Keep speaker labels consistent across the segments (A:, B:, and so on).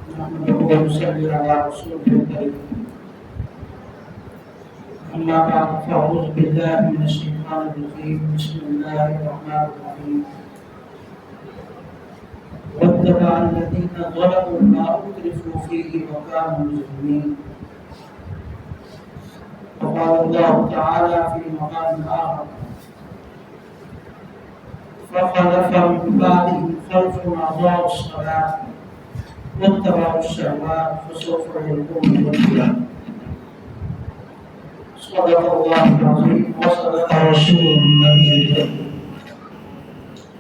A: نحمده ونصلي على رسوله الكريم. أما بعد فأعوذ بالله من الشيطان الرجيم. بسم الله الرحمن الرحيم. واتبع الذين ظلموا ما أترفوا فيه وكانوا مجرمين. وقال الله تعالى في مقام آخر: فخلف من بعدهم خلف أضاعوا الصلاة واتبعوا الشهوات فسوف يلقون غيا. صدق الله العظيم وصدق رسوله النبي الكريم.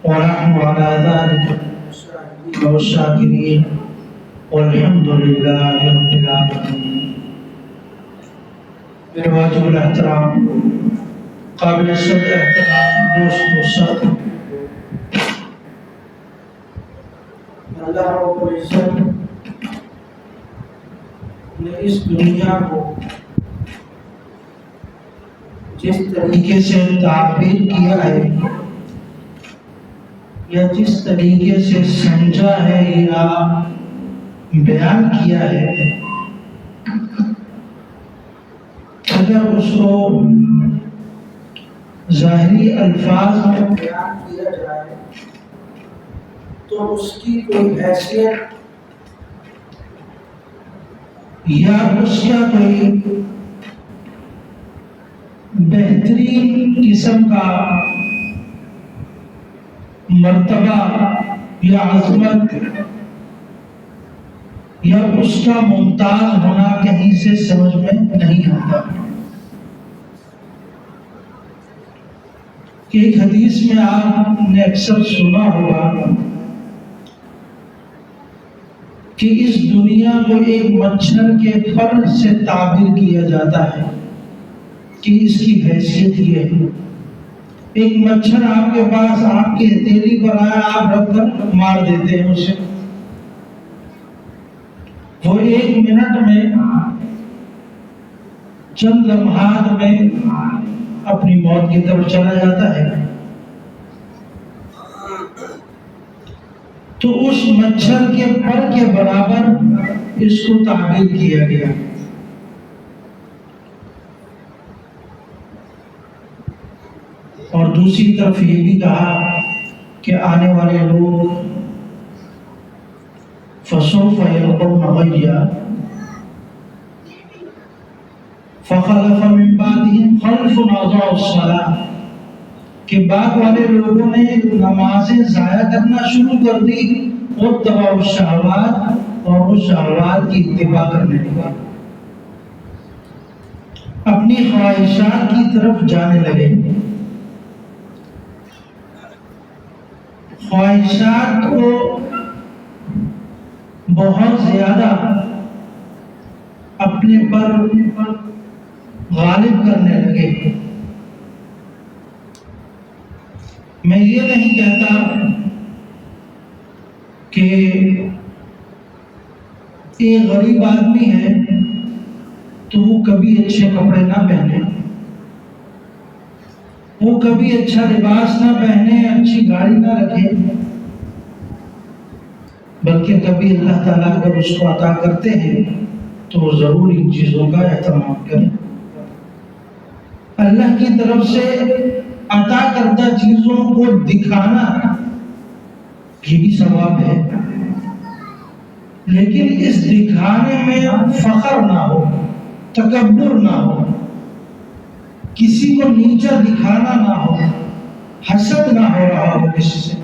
A: ونحن على ذلك والشاكرين والحمد لله رب العالمين. میرے واجب الاحترام قابل صدر احترام دوست و ساتھی، اللہ رب العزت نے اس دنیا کو جس طریقے سے تعبیر کیا ہے یا جس طریقے سے سمجھا ہے یا بیان کیا ہے، اگر اس کو ظاہری الفاظ میں بیان کیا جائے تو اس کی کوئی حیثیت یا اس کا کوئی بہترین قسم کا مرتبہ یا عظمت یا اس کا ممتاز ہونا کہیں سے سمجھ میں نہیں آتا. کہ ایک حدیث میں آپ نے اکثر سنا ہوگا کہ اس دنیا کو ایک مچھر کے پر سے تعبیر کیا جاتا ہے کہ اس کی حیثیت یہ ہے. ایک مچھر آپ کے پاس آپ کی ہتھیلی پر آیا، آپ رکھ کر مار دیتے ہیں اسے. وہ ایک منٹ میں چند لمحات میں اپنی موت کی طرف چلا جاتا ہے. تو اس مچھر کے پر کے برابر اس کو تعبیر کیا گیا. اور دوسری طرف یہ بھی کہا کہ آنے والے لوگ فسوف یلقون غیا فخلف من بعدهم خلف اضاعوا الصلاة، کہ بعد والے لوگوں نے نمازیں ضائع کرنا شروع کر دی واتبعوا الشہوات، اور اس شہوات کی اتباع کرنے لگے، اپنی خواہشات کی طرف جانے لگے. خواہشات کو بہت زیادہ اپنے پر غالب کرنے لگے. میں یہ نہیں کہتا کہ ایک غریب آدمی ہے تو وہ کبھی اچھے کپڑے نہ پہنے، وہ کبھی اچھا لباس نہ پہنے، اچھی گاڑی نہ رکھے، بلکہ کبھی اللہ تعالیٰ اگر اس کو عطا کرتے ہیں تو وہ ضرور ان چیزوں کا اہتمام کرے. اللہ کی طرف سے عطا کردہ چیزوں کو دکھانا یہ بھی ثواب ہے، لیکن اس دکھانے میں فخر نہ ہو، تکبر نہ ہو، کسی کو نیچا دکھانا نہ ہو، حسد نہ ہو رہا ہو کسی سے،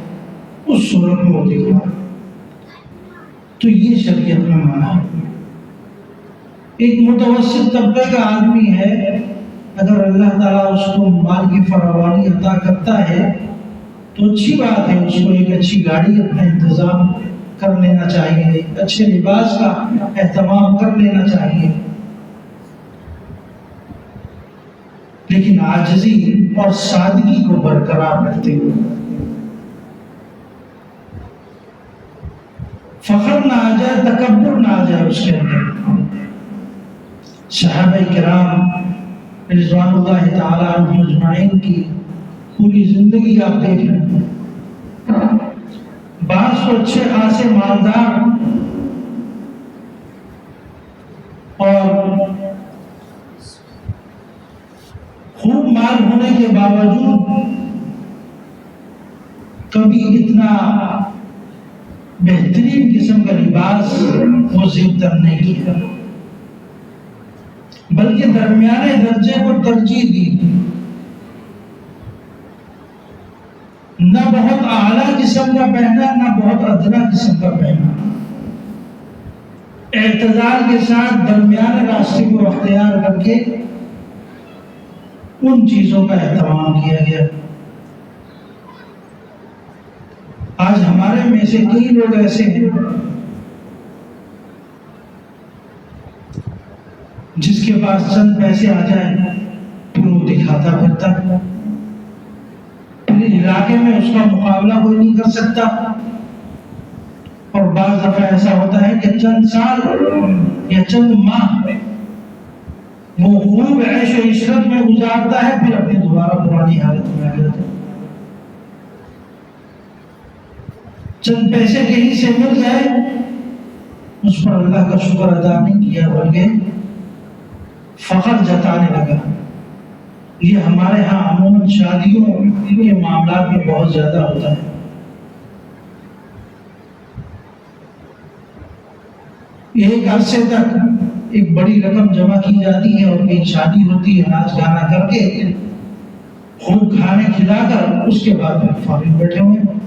A: اس صورت میں وہ دکھانا. تو یہ شریعت میں مانا ہے. ایک متوسط طبقے کا آدمی ہے، اگر اللہ تعالیٰ اس کو مال کی فراوانی عطا کرتا ہے تو اچھی بات ہے، اس کو ایک اچھی گاڑی اپنا انتظام کر لینا چاہیے، ایک اچھے لباس کا اہتمام کر لینا چاہیے. لیکن عاجزی اور سادگی کو برقرار رکھتے ہوئے، فخر نہ آ جائے، تکبر نہ آ جائے اس کے اندر. صحابہ کرام رضوان اللہ تعالیٰ عنہم اجمعین کی پوری زندگی آپ دیکھ لیں، بعض تو اچھے خاصے مالدار ہونے کے باوجود کبھی اتنا بہترین قسم کا لباس وہ زیب تر نہیں کیا، بلکہ درمیانے درجے کو ترجیح دی، نہ بہت اعلیٰ قسم کا پہنا نہ بہت ادنا قسم کا پہنا، اعتدال کے ساتھ درمیانے راستے کو اختیار کر کے ان چیزوں کا اہتمام کیا گیا۔ آج ہمارے میں سے کئی لوگ ایسے ہیں جس کے پاس چند پیسے آ جائیں پھر وہ دکھاتا پھرتا ہے، پھر علاقے میں اس کا مقابلہ کوئی نہیں کر سکتا، اور بعض دفعہ ایسا ہوتا ہے کہ چند سال یا چند ماہ وہ خوب عیش و عشرت میں گزارتا ہے، پھر اپنی دوبارہ پرانی حالت میں آ جاتا ہے۔ چند پیسے کہیں سے مل گئے، اس پر اللہ کا شکر ادا نہیں کیا بلکہ فخر جتانے لگا۔ یہ ہمارے ہاں عموماً شادیوں کے معاملات میں بہت زیادہ ہوتا ہے۔ ایک عرصے تک ایک بڑی رقم جمع کی جاتی ہے اور کہیں شادی ہوتی ہے، ناچ گانا کر کے خوب کھانے کھلا کر اس کے بعد پھر فارغ بیٹھے ہوئے ہیں،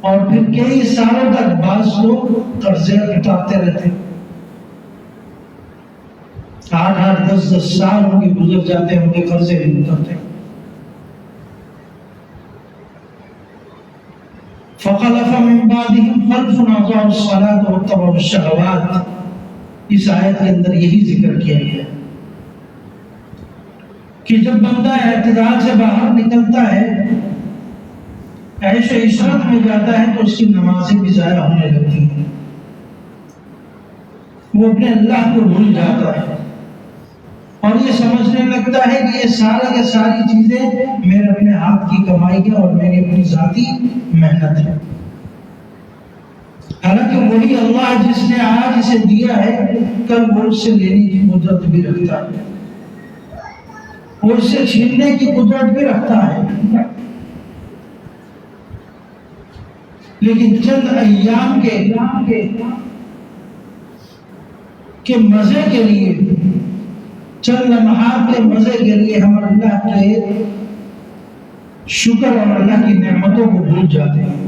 A: اور پھر کئی سالوں تک بعض لوگ قرضے اٹھاتے رہتے، 8 10 سال ان کے گزر جاتے ہیں، ان کے قرضے نہیں اترتے۔ فخلف من بعدهم خلف اضاعوا الصلاة واتبعوا الشهوات، اس آیت کے اندر یہی ذکر کیا گیا کہ جب بندہ اعتدال سے باہر نکلتا ہے، عیش و عشرت میں جاتا ہے، تو اس کی نمازیں بھی ضائع ہونے لگتی ہیں، وہ اپنے اللہ کو بھول جاتا ہے اور یہ سمجھنے لگتا ہے کہ یہ سارا کے ساری چیزیں میرے اپنے ہاتھ کی کمائی ہے اور میری اپنی ذاتی محنت ہے۔ حالانکہ وہی اللہ جس نے آج اسے دیا ہے کل وہ اس سے لینے کی قدرت بھی رکھتا ہے، وہ اس سے چھیننے کی قدرت بھی رکھتا ہے، لیکن چند ایام کے مزے کے لیے، چند لمحات کے مزے کے لیے ہم اللہ کے شکر اور اللہ کی نعمتوں کو بھول جاتے ہیں۔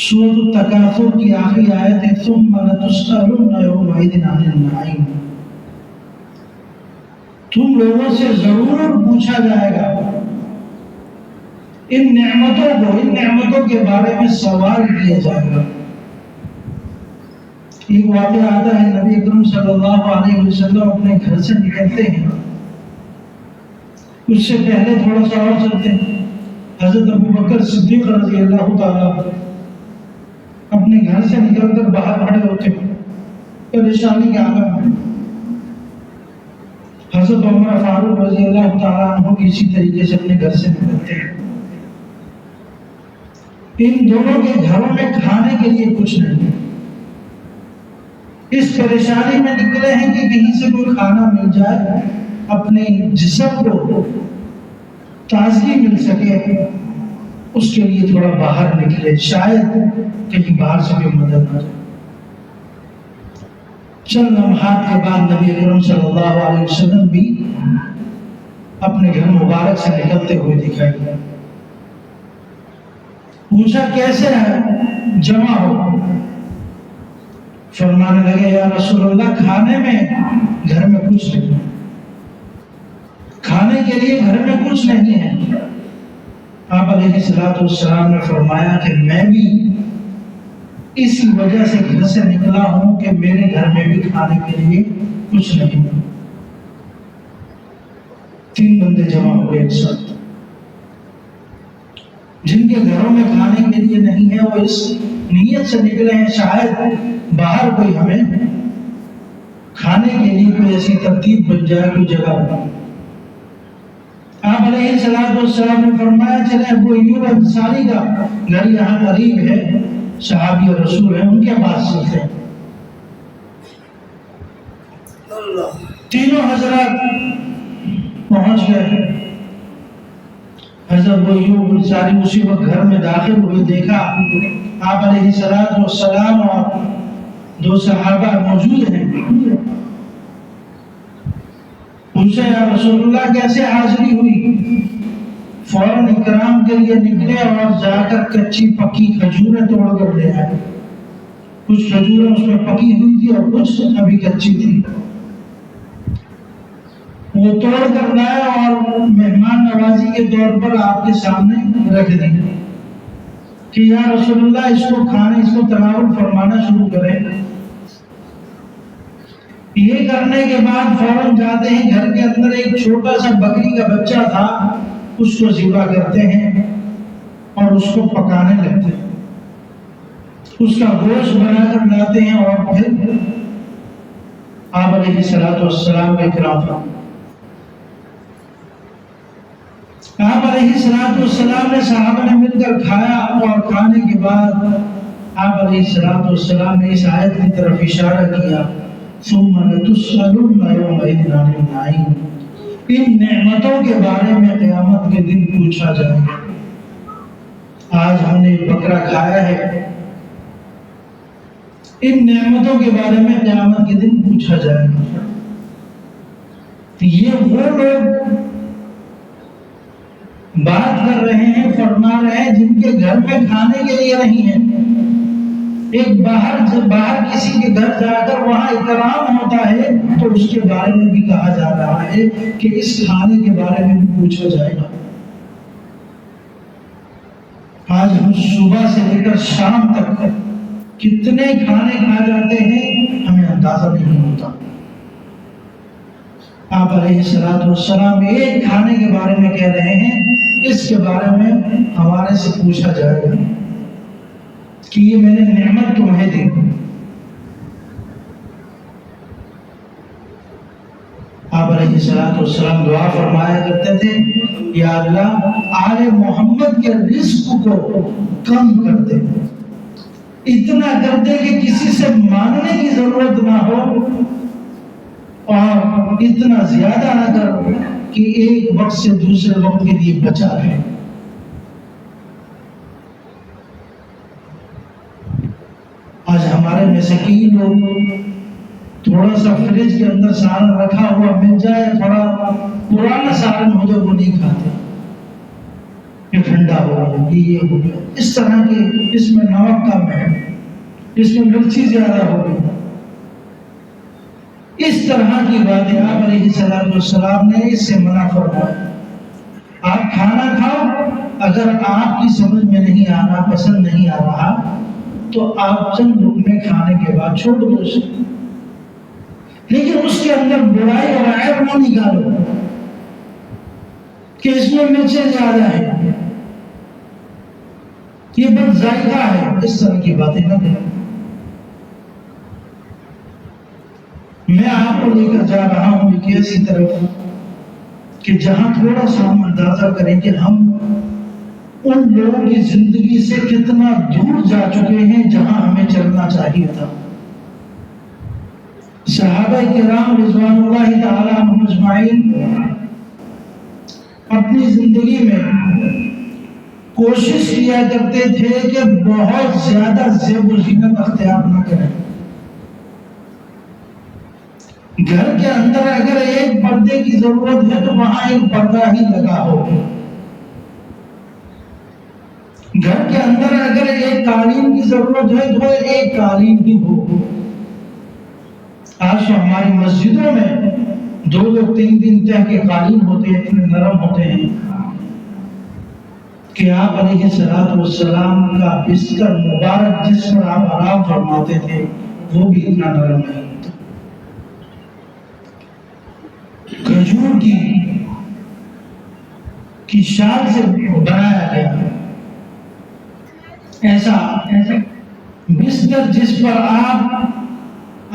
A: سورۃ التکاثر کی آخری آیت ہے ثم لتسألن یومئذ عن النعیم، تم لوگوں سے ضرور پوچھا جائے گا، ان نعمتوں کے بارے میں سوال کیا جائے گا۔ ایک واقعہ آتا ہے، نبی اکرم صلی اللہ علیہ وسلم اپنے گھر سے نکلتے ہیں، اس سے پہلے تھوڑا سا اور چلتے ہیں، حضرت ابو بکر صدیق رضی اللہ تعالیٰ اپنے گھر سے نکل کر باہر کھڑے ہوتے ہیں پریشانی کے عالم میں، حضرت عمر فاروق رضی اللہ تعالیٰ عنہ اسی طریقے سے اپنے گھر سے نکلتے ہیں۔ ان دونوں کے گھروں میں کھانے کے لیے کچھ نہیں، اس پریشانی میں نکلے ہیں کہ کہیں سے کوئی کھانا مل جائے، اپنے جسم کو تازگی مل سکے، اس کے لیے تھوڑا باہر نکلے، شاید کہیں باہر سے کوئی مدد آ جائے۔ چند لمحات کے بعد نبی اکرم صلی اللہ علیہ وسلم بھی اپنے گھر مبارک سے نکلتے ہوئے دکھائی دے۔ پوچھا کیسے ہے، جمع ہو، فرمانے لگے یا رسول اللہ کھانے میں گھر میں کچھ نہیں، کھانے کے لیے گھر میں کچھ نہیں ہے۔ آپ علیہ الصلوۃ والسلام نے فرمایا کہ میں بھی اسی وجہ سے گھر سے نکلا ہوں کہ میرے گھر میں بھی کھانے کے لیے کچھ نہیں۔ 3 بندے جمع ہوئے ایک ساتھ، جن کے گھروں میں کھانے کے لیے نہیں ہے، وہ اس نیت سے نکلے ہیں شاید باہر کوئی ہمیں کھانے کے لیے کوئی ایسی ترتیب بن جائے، کوئی جگہ ہو۔ آپ علیہ الصلوۃ والسلام نے فرمایا چلے ابو ایوب انصاری کا گھر یہاں قریب ہے، صحابی اور رسول ہیں، ان کے پاس چلتے ہیں۔ تینوں حضرات پہنچ گئے، حضرت ایوب انصاری اسی وقت گھر میں داخل ہوئے، دیکھا آپ علیہ السلام اور دو صحابہ موجود ہیں۔ پوچھا یا رسول اللہ کیسے حاضری ہوئی؟ فوراً اکرام کے لیے نکلے اور جا کر کچی پکی کھجوریں توڑ کر لے آئے۔ کچھ کھجوریں اس میں پکی ہوئی تھی اور کچھ ابھی کچی تھی، وہ توڑ کر لائے اور مہمان نوازی کے طور پر آپ کے سامنے رکھ دی کہ یا رسول اللہ اس کو کھانے، اس کو تناول فرمانا شروع کریں۔ یہ کرنے کے بعد فوراً جاتے ہیں، گھر کے اندر ایک چھوٹا سا بکری کا بچہ تھا، اس کو ذبح کرتے ہیں اور اس کو پکانے لگتے ہیں، اس کا گوشت بنا کر لاتے ہیں اور پھر آپ علیہ السلام کا اکرام فرماتے ہیں۔ آپ علیہ السلام نے صحابہ نے مل کر کھایا اور کھانے کے بعد آپ علیہ السلام نے اس آیت کی طرف اشارہ کیا، ثم لتسألن یومئذ عن النعیم، ان نعمتوں کے بارے میں قیامت کے دن پوچھا جائے گا۔ آج ہم نے بکرا کھایا ہے، ان نعمتوں کے بارے میں قیامت کے دن پوچھا جائے گا۔ یہ وہ لوگ بات کر رہے ہیں، فرما رہے ہیں جن کے گھر میں کھانے کے لیے نہیں ہے۔ ایک باہر کسی کے گھر جا کر وہاں اکرام ہوتا ہے تو اس کے بارے میں بھی کہا جا رہا ہے کہ اس کھانے کے بارے میں بھی پوچھا جائے گا۔ آج ہم صبح سے لے کر شام تک کتنے کھانے کھا جاتے ہیں ہمیں اندازہ نہیں ہوتا۔ آپ علیہ السلام ایک کھانے کے بارے میں کہہ رہے ہیں، اس کے بارے میں ہمارے سے پوچھا جائے گا کہ یہ میں نے نعمت تمہیں دی۔ آپ علیہ السلام دعا فرمایا کرتے تھے، یا اللہ آل محمد کے رزق کو کم کر دے، اتنا کر دے کہ کسی سے مانگنے کی ضرورت نہ ہو، اور اتنا زیادہ نہ کر کہ ایک وقت سے دوسرے وقت کے لیے بچا رہے۔ آج ہمارے میں سے کئی لوگ تھوڑا سا فریج کے اندر سالن رکھا ہوا مل جائے، تھوڑا پرانا سالن ہو جائے وہ نہیں کھاتے، یہ ٹھنڈا ہو گیا، یہ ہو گیا، اس طرح کے، اس میں نمک کم ہے، اس میں مرچی زیادہ ہو گئی، اس طرح کی باتیں آپ علیہ السلام نے اس سے منع فرمایا۔ آپ کھانا کھاؤ، اگر آپ کی سمجھ میں نہیں آنا، پسند نہیں آ رہا تو آپ چند لقمے کھانے کے بعد چھوڑ دو اسے، لیکن اس کے اندر برائی اور عیب نہ نکالو کہ اس میں مرچیں زیادہ ہیں، یہ بد ذائقہ ہے، اس طرح کی باتیں نہ کریں۔ میں آپ کو لے کر جا رہا ہوں ایک ایسی طرف کہ جہاں تھوڑا سا ہم اندازہ کریں کہ ہم ان لوگوں کی زندگی سے کتنا دور جا چکے ہیں جہاں ہمیں چلنا چاہیے تھا۔ صحابہ کرام رضوان اللہ تعالی عنہم اجمعین اپنی زندگی میں کوشش کیا کرتے تھے کہ بہت زیادہ زیب و زینت اختیار نہ کریں۔ گھر کے اندر اگر ایک پردے کی ضرورت ہے تو وہاں ایک پردہ ہی لگا ہو، گھر کے اندر اگر ایک قالین کی ضرورت ہے تو ایک قالین ہی ہو۔ آج تو ہماری مسجدوں میں 2-2 3 طرح کے قالین ہوتے ہیں، اتنے نرم ہوتے ہیں کہ آپ علیہ السلام کا بستر مبارک جس پر آپ آرام فرماتے تھے وہ بھی اتنا نرم نہیں ہوتا۔ کھجور کی شاخ سے بنایا گیا ایسا بستر جس پر آپ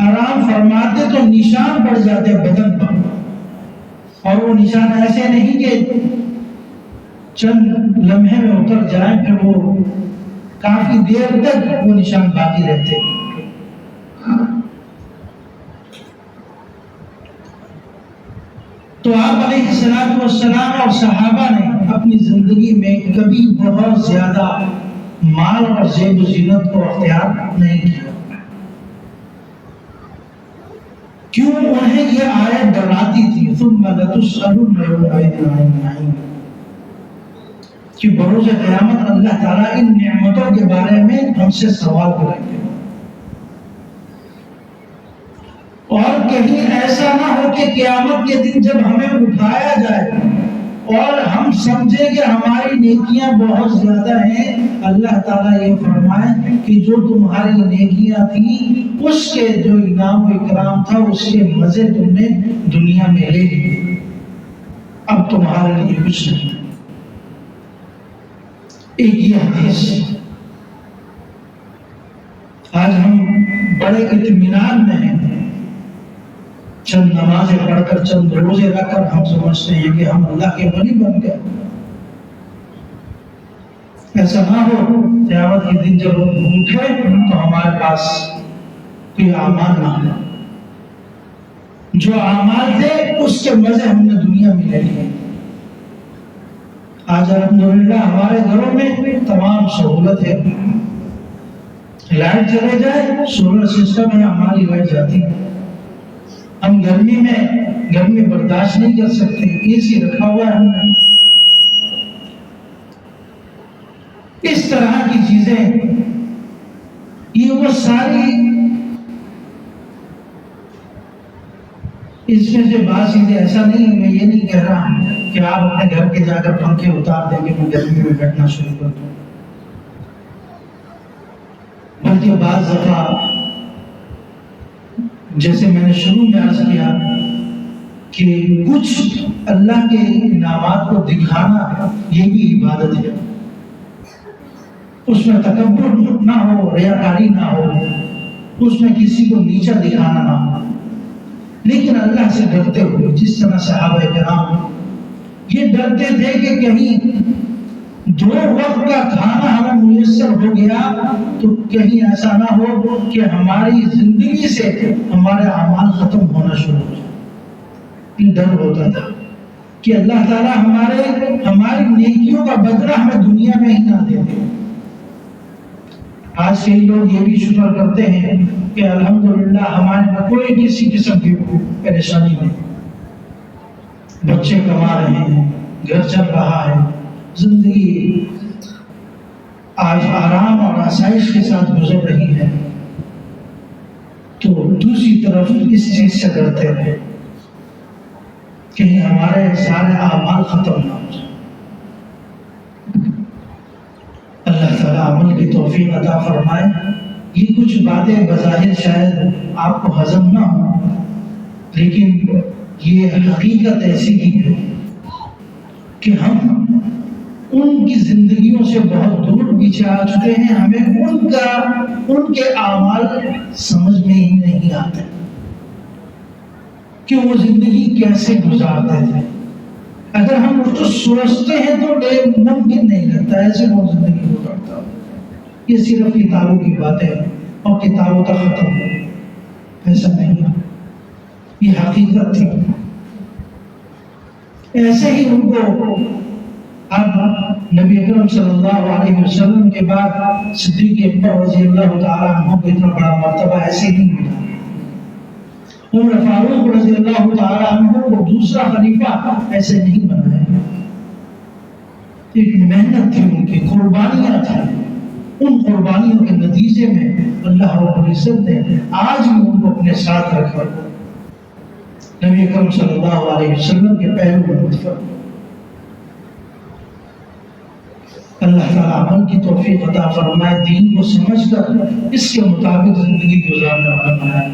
A: آرام فرماتے تو نشان پڑ جاتے بدن پر، اور وہ نشان ایسے نہیں کہ چند لمحے میں اتر جائیں، پھر وہ کافی دیر تک وہ نشان باقی رہتے۔ تو آپ علیہ الصلوۃ والسلام اور صحابہ نے اپنی زندگی میں کبھی بہت زیادہ مال اور زیب و زینت کو اختیار نہیں کیا. کیوں؟ انہیں یہ آیت ڈراتی تھی ثم لتسألن یومئذ عن النعیم، کہ بروز قیامت اللہ تعالیٰ ان نعمتوں کے بارے میں ہم سے سوال کریں گے. اور کہیں ایسا نہ ہو کہ قیامت کے دن جب ہمیں اٹھایا جائے اور ہم سمجھیں کہ ہماری نیکیاں بہت زیادہ ہیں، اللہ تعالیٰ یہ فرمائے کہ جو تمہاری نیکیاں تھیں اس کے جو انعام و اکرام تھا اس کے مزے تم نے دنیا میں لے لیے، اب تمہارے لیے کچھ نہیں. ایک یہ حدیث آج ہم بڑے اطمینان میں ہیں، چند نمازیں پڑھ کر چند روزے رکھ کر ہم سمجھتے ہیں کہ ہم اللہ کے ولی بن گئے. ایسا نہ ہو قیامت کے دن جب ہم اٹھے تو ہمارے پاس کوئی اعمال نہ ہو، جو اعمال تھے اس کے مزے ہم نے دنیا میں لے لیے. آج الحمدللہ ہمارے گھروں میں تمام سہولت ہے، لائٹ چلے جائے سولر سسٹم ہے، ہماری لائٹ جاتی ہے. ہم گرمی برداشت نہیں کر سکتے، اے سی رکھا ہوا ہے ہم نے. اس طرح کی چیزیں، یہ وہ ساری، اس میں سے بعض چیزیں ایسا نہیں ہے، میں یہ نہیں کہہ رہا ہوں کہ آپ اپنے گھر کے جا کر پنکھے اتار دیں گے میں گرمی میں بیٹھنا شروع کر دوں، بلکہ بعض دفعہ جیسے میں نے شروع میں عرض کیا کہ کچھ اللہ کے انعامات کو دکھانا یہ بھی عبادت ہے. اس میں تکبر نہ ہو، ریاکاری نہ ہو، اس میں کسی کو نیچا دکھانا نہ ہو، لیکن اللہ سے ڈرتے ہوئے، جس طرح صحابہ کرام یہ ڈرتے تھے کہ کہیں 2 وقت کا کھانا ہمیں میسر ہو گیا تو کہیں ایسا نہ ہو کہ ہماری زندگی سے ہمارے اعمال ختم ہونا شروع ہو جائے. یہ ڈر ہوتا تھا کہ اللہ تعالیٰ ہماری نیکیوں کا بدلہ ہمیں دنیا میں ہی نہ دے دے. آج کئی لوگ یہ بھی شکر کرتے ہیں کہ الحمدللہ ہمارے میں کوئی کسی قسم کی پریشانی نہیں، بچے کما رہے ہیں، گھر چل رہا ہے، زندگی آج آرام اور آسائش کے ساتھ گزر رہی ہے. تو دوسری طرف اس چیز سے ڈرتے رہے کہ ہمارے سارے اعمال ختم نہ ہو جائیں. اللہ تعالیٰ عمل کی توفیق عطا فرمائے. یہ کچھ باتیں بظاہر شاید آپ کو ہضم نہ ہوں، لیکن یہ حقیقت ایسی ہی ہے کہ ہم ان کی زندگیوں سے بہت دور پیچھے آ چکے ہیں. ہمیں ان کے اعمال سمجھ میں ہی نہیں آتے کہ وہ زندگی کیسے گزارتے تھے. اگر ہم اس کو سوچتے ہیں تو ممکن نہیں لگتا ایسے وہ زندگی گزارتا. یہ صرف کتابوں کی باتیں اور کتابوں تک ختم ہو، ایسا نہیں، یہ حقیقت تھی. ایسے ہی ان کو اب نبی اکرم صلی اللہ علیہ وسلم کے بعد صدیق اکبر رضی اللہ تعالیٰ عنہ کو اتنا بڑا مرتبہ ایسے نہیں ملا. عمر فاروق رضی اللہ تعالیٰ عنہ کو دوسرا خلیفہ ایسے نہیں بنایا. ایک محنت تھی، ان کی قربانیاں تھیں. ان قربانیوں کے نتیجے میں اللہ رب العزت نے آج بھی ان کو اپنے ساتھ رکھا. نبی اکرم صلی اللہ علیہ وسلم کے پہلو میں اللہ تعالیٰ عمل کی توفیق عطا فرمائے، دین کو سمجھ کر اس کے مطابق زندگی گزارنے والا بنائے.